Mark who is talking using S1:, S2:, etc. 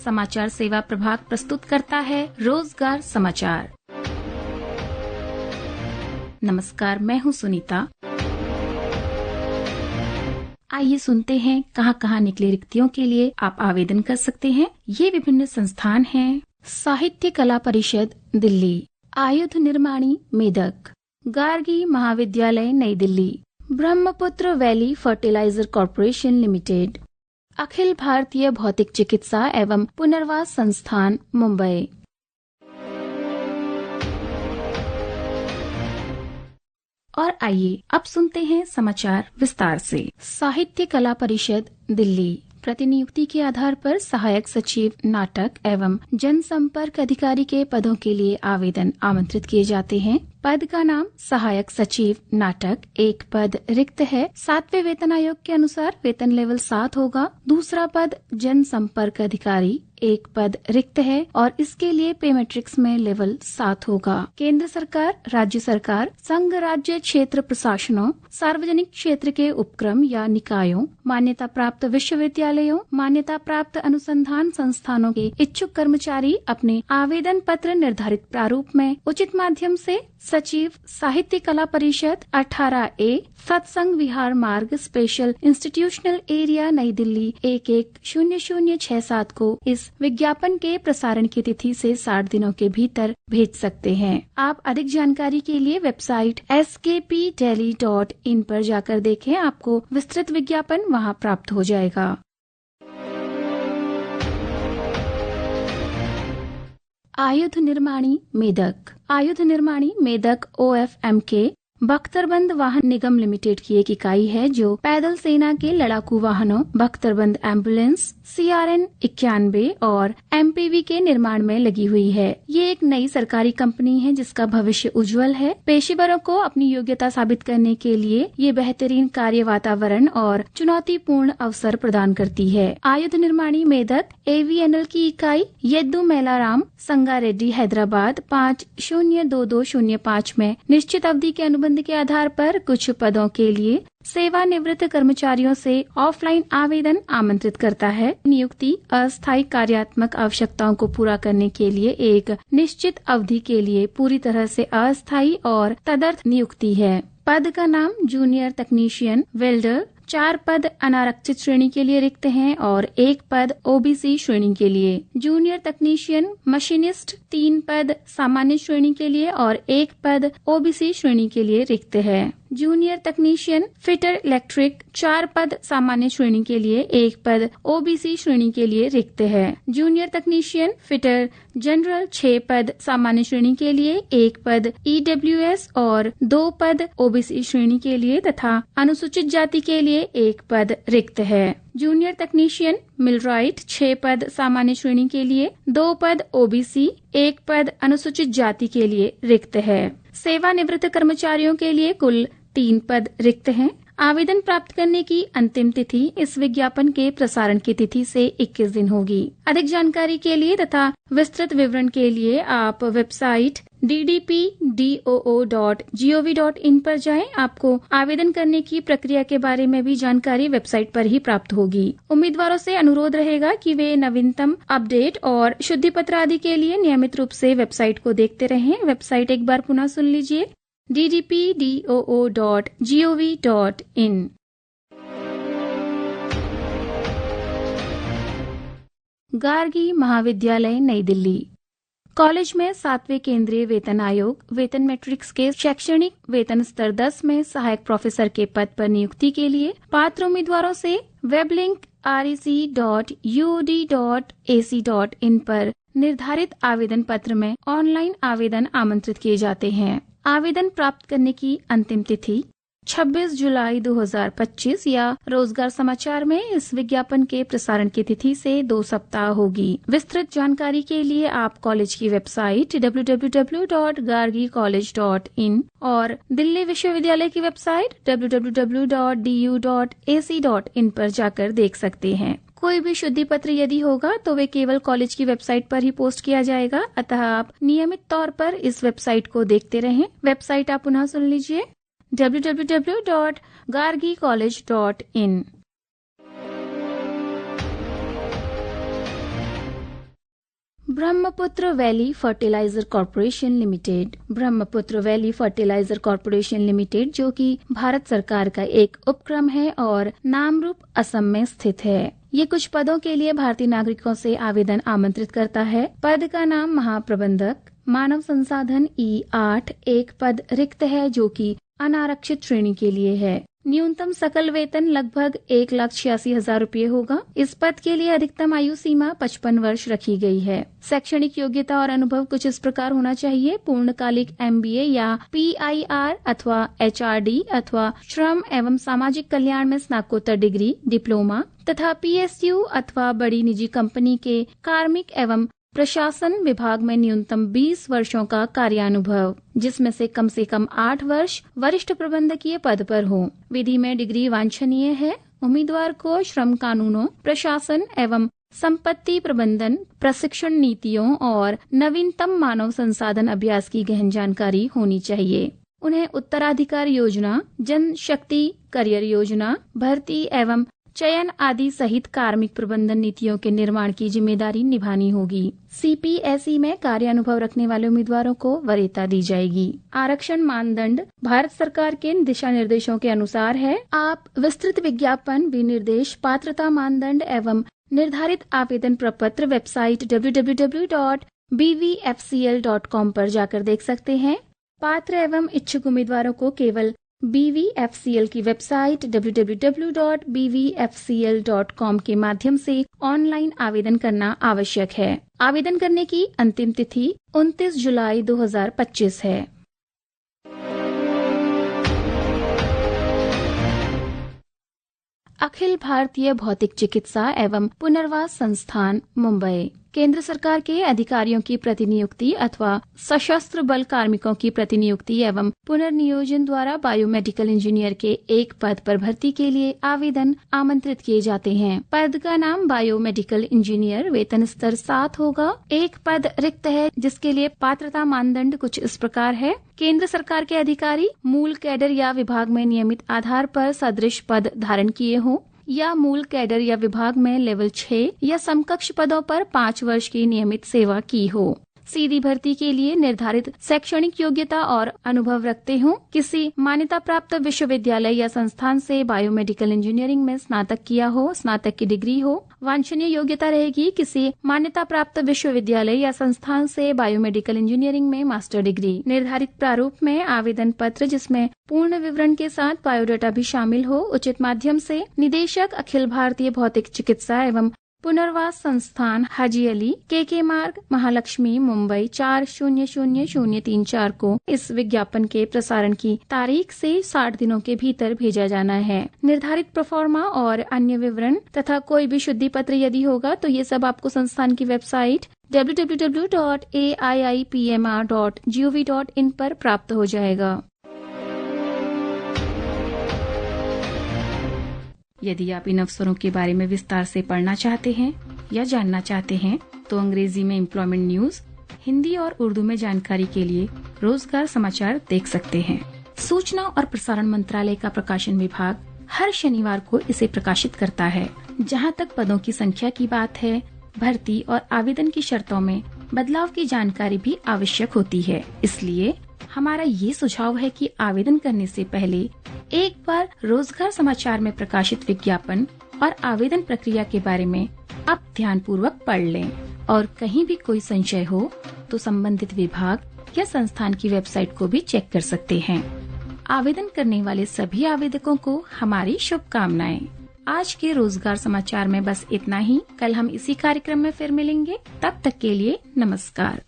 S1: समाचार सेवा प्रभाग प्रस्तुत करता है रोजगार समाचार। नमस्कार, मैं हूं सुनीता। आइए सुनते हैं कहां निकले रिक्तियों के लिए आप आवेदन कर सकते हैं। ये विभिन्न संस्थान हैं: साहित्य कला परिषद दिल्ली, आयुध निर्माणी मेदक, गार्गी महाविद्यालय नई Delhi, Brahmaputra valley fertilizer corporation limited, अखिल भारतीय भौतिक चिकित्सा एवं पुनर्वास संस्थान मुंबई। और आइए अब सुनते हैं समाचार विस्तार से। साहित्य कला परिषद दिल्ली प्रतिनियुक्ति के आधार पर सहायक सचिव नाटक एवं जनसंपर्क अधिकारी के पदों के लिए आवेदन आमंत्रित किए जाते हैं। पद का नाम सहायक सचिव नाटक, एक पद रिक्त है। 7वें वेतन आयोग के अनुसार वेतन लेवल 7 होगा। दूसरा पद जनसंपर्क अधिकारी, एक पद रिक्त है और इसके लिए पे मैट्रिक्स में लेवल 7 होगा। केंद्र सरकार, राज्य सरकार, संघ राज्य क्षेत्र प्रशासनों, सार्वजनिक क्षेत्र के उपक्रम या निकायों, मान्यता प्राप्त विश्वविद्यालयों, मान्यता प्राप्त अनुसंधान संस्थानों के इच्छुक कर्मचारी अपने आवेदन पत्र निर्धारित प्रारूप में उचित माध्यम से सचिव साहित्य कला परिषद 18A सत्संग विहार मार्ग स्पेशल इंस्टीट्यूशनल एरिया नई दिल्ली 110067 को इस विज्ञापन के प्रसारण की तिथि से 60 दिनों के भीतर भेज सकते हैं। आप अधिक जानकारी के लिए वेबसाइट skpdelhi.in पर जाकर देखें। आपको विस्तृत विज्ञापन वहां प्राप्त हो जाएगा। आयुध निर्माणी मेदक, आयुध निर्माणी मेदक OFMK बख्तरबंद वाहन निगम लिमिटेड की एक इकाई है जो पैदल सेना के लड़ाकू वाहनों, बख्तरबंद एम्बुलेंस, CRN 91 और MPV के निर्माण में लगी हुई है। ये एक नई सरकारी कंपनी है जिसका भविष्य उज्जवल है। पेशेवरों को अपनी योग्यता साबित करने के लिए ये बेहतरीन कार्य वातावरण और चुनौतीपूर्ण अवसर प्रदान करती है। आयुध निर्माणी मेदक AVNL की इकाई येद्दू मेलाराम संगारेड्डी हैदराबाद 502205 में निश्चित अवधि के अनुबंध के आधार पर कुछ पदों के लिए सेवानिवृत्त कर्मचारियों से ऑफलाइन आवेदन आमंत्रित करता है। नियुक्ति अस्थायी कार्यात्मक आवश्यकताओं को पूरा करने के लिए एक निश्चित अवधि के लिए पूरी तरह से अस्थायी और तदर्थ नियुक्ति है। पद का नाम जूनियर तकनीशियन वेल्डर, 4 पद अनारक्षित श्रेणी के लिए रिक्त हैं और 1 पद OBC श्रेणी के लिए। जूनियर तकनीशियन मशीनिस्ट 3 पद सामान्य श्रेणी के लिए और 1 पद OBC श्रेणी के लिए रिक्त है। जूनियर तकनीशियन फिटर इलेक्ट्रिक 4 पद सामान्य श्रेणी के लिए, 1 पद OBC श्रेणी के लिए रिक्त है। जूनियर तकनीशियन फिटर जनरल 6 पद सामान्य श्रेणी के लिए, 1 पद EWS और 2 पद OBC श्रेणी के लिए तथा अनुसूचित जाति के लिए 1 पद रिक्त है। जूनियर तकनीशियन मिलराइट 6 पद सामान्य श्रेणी के लिए, 2 पद OBC, 1 पद अनुसूचित जाति के लिए रिक्त है। सेवानिवृत्त कर्मचारियों के लिए कुल 3 पद रिक्त हैं। आवेदन प्राप्त करने की अंतिम तिथि इस विज्ञापन के प्रसारण की तिथि से 21 दिन होगी। अधिक जानकारी के लिए तथा विस्तृत विवरण के लिए आप वेबसाइट ddpdoo.gov.in पर जाएं। आपको आवेदन करने की प्रक्रिया के बारे में भी जानकारी वेबसाइट पर ही प्राप्त होगी। उम्मीदवारों से अनुरोध रहेगा कि वे नवीनतम अपडेट और शुद्धि पत्र आदि के लिए नियमित रूप से वेबसाइट को देखते रहें। वेबसाइट एक बार पुनः सुन लीजिए, ddpdoo.gov.in। गार्गी महाविद्यालय नई दिल्ली कॉलेज में 7वें केंद्रीय वेतन आयोग वेतन मैट्रिक्स के शैक्षणिक वेतन स्तर 10 में सहायक प्रोफेसर के पद पर नियुक्ति के लिए पात्र उम्मीदवारों से वेब लिंक rec.uod.ac.in पर निर्धारित आवेदन पत्र में ऑनलाइन आवेदन आमंत्रित किए जाते हैं। आवेदन प्राप्त करने की अंतिम तिथि 26 जुलाई 2025 या रोजगार समाचार में इस विज्ञापन के प्रसारण की तिथि से 2 सप्ताह होगी। विस्तृत जानकारी के लिए आप कॉलेज की वेबसाइट www.gargicollege.in और दिल्ली विश्वविद्यालय की वेबसाइट www.du.ac.in पर जाकर देख सकते हैं। कोई भी शुद्धि पत्र यदि होगा तो वे केवल कॉलेज की वेबसाइट पर ही पोस्ट किया जाएगा, अतः आप नियमित तौर पर इस वेबसाइट को देखते रहें। वेबसाइट आप पुनः सुन लीजिए, www.gargicollege.in। Brahmaputra valley fertilizer corporation limited. Brahmaputra valley fertilizer corporation limited, जो कि भारत सरकार का एक उपक्रम है और नामरूप असम में स्थित है, ये कुछ पदों के लिए भारतीय नागरिकों से आवेदन आमंत्रित करता है। पद का नाम महाप्रबंधक मानव संसाधन E8। एक पद रिक्त है जो कि अनारक्षित श्रेणी के लिए है। न्यूनतम सकल वेतन लगभग 1,86,000 रुपये होगा। इस पद के लिए अधिकतम आयु सीमा 55 वर्ष रखी गई है। शैक्षणिक योग्यता और अनुभव कुछ इस प्रकार होना चाहिए: पूर्णकालिक MBA या PIR अथवा HRD अथवा श्रम एवं सामाजिक कल्याण में स्नातकोत्तर डिग्री, डिप्लोमा तथा PSU अथवा बड़ी निजी कंपनी के कार्मिक एवं प्रशासन विभाग में न्यूनतम 20 वर्षों का कार्यानुभव, जिसमें से कम 8 वर्ष वरिष्ठ प्रबंधकीय पद पर हो। विधि में डिग्री वांछनीय है। उम्मीदवार को श्रम कानूनों, प्रशासन एवं संपत्ति प्रबंधन, प्रशिक्षण नीतियों और नवीनतम मानव संसाधन अभ्यास की गहन जानकारी होनी चाहिए। उन्हें उत्तराधिकार योजना, जनशक्ति करियर योजना, भर्ती एवं चयन आदि सहित कार्मिक प्रबंधन नीतियों के निर्माण की जिम्मेदारी निभानी होगी। CPSE में कार्यानुभव रखने वाले उम्मीदवारों को वरीयता दी जाएगी। आरक्षण मानदंड भारत सरकार के दिशा निर्देशों के अनुसार है। आप विस्तृत विज्ञापन, विनिर्देश, पात्रता मानदंड एवं निर्धारित आवेदन प्रपत्र वेबसाइट www.bvfcl.com पर जाकर देख सकते हैं। पात्र एवं इच्छुक उम्मीदवारों को केवल BVFCL की वेबसाइट www.bvfcl.com के माध्यम से ऑनलाइन आवेदन करना आवश्यक है। आवेदन करने की अंतिम तिथि 29 जुलाई 2025 है। अखिल भारतीय भौतिक चिकित्सा एवं पुनर्वास संस्थान मुंबई केंद्र सरकार के अधिकारियों की प्रतिनियुक्ति अथवा सशस्त्र बल कार्मिकों की प्रतिनियुक्ति एवं पुनर्नियोजन द्वारा बायोमेडिकल इंजीनियर के एक पद पर भर्ती के लिए आवेदन आमंत्रित किए जाते हैं। पद का नाम बायोमेडिकल इंजीनियर, वेतन स्तर 7 होगा। एक पद रिक्त है जिसके लिए पात्रता मानदंड कुछ इस प्रकार है। केंद्र सरकार के अधिकारी मूल कैडर या विभाग में नियमित आधार पर सदृश पद धारण किए हों या मूल कैडर या विभाग में लेवल 6 या समकक्ष पदों पर 5 वर्ष की नियमित सेवा की हो। सीधी भर्ती के लिए निर्धारित शैक्षणिक योग्यता और अनुभव रखते हों। किसी मान्यता प्राप्त विश्वविद्यालय या संस्थान से बायोमेडिकल इंजीनियरिंग में स्नातक किया हो, स्नातक की डिग्री हो। वांछनीय योग्यता रहेगी किसी मान्यता प्राप्त विश्वविद्यालय या संस्थान से बायोमेडिकल इंजीनियरिंग में मास्टर डिग्री। निर्धारित प्रारूप में आवेदन पत्र जिसमें पूर्ण विवरण के साथ बायोडाटा भी शामिल हो, उचित माध्यम से निदेशक अखिल भारतीय भौतिक चिकित्सा एवं पुनर्वास संस्थान हाजी अली, KK मार्ग, महालक्ष्मी, मुंबई 400034 को इस विज्ञापन के प्रसारण की तारीख से 60 दिनों के भीतर भेजा जाना है। निर्धारित प्रोफार्मा और अन्य विवरण तथा कोई भी शुद्धि पत्र यदि होगा तो ये सब आपको संस्थान की वेबसाइट www.aiipmr.gov.in पर प्राप्त हो जाएगा। यदि आप इन अवसरों के बारे में विस्तार से पढ़ना चाहते हैं या जानना चाहते हैं तो अंग्रेजी में एम्प्लॉयमेंट न्यूज, हिंदी और उर्दू में जानकारी के लिए रोजगार समाचार देख सकते हैं। सूचना और प्रसारण मंत्रालय का प्रकाशन विभाग हर शनिवार को इसे प्रकाशित करता है। जहां तक पदों की संख्या की बात है, भर्ती और आवेदन की शर्तों में बदलाव की जानकारी भी आवश्यक होती है। इसलिए हमारा ये सुझाव है कि आवेदन करने से पहले एक बार रोजगार समाचार में प्रकाशित विज्ञापन और आवेदन प्रक्रिया के बारे में आप ध्यानपूर्वक पढ़ लें और कहीं भी कोई संशय हो तो संबंधित विभाग या संस्थान की वेबसाइट को भी चेक कर सकते हैं। आवेदन करने वाले सभी आवेदकों को हमारी शुभकामनाएं। आज के रोजगार समाचार में बस इतना ही। कल हम इसी कार्यक्रम में फिर मिलेंगे। तब तक के लिए नमस्कार।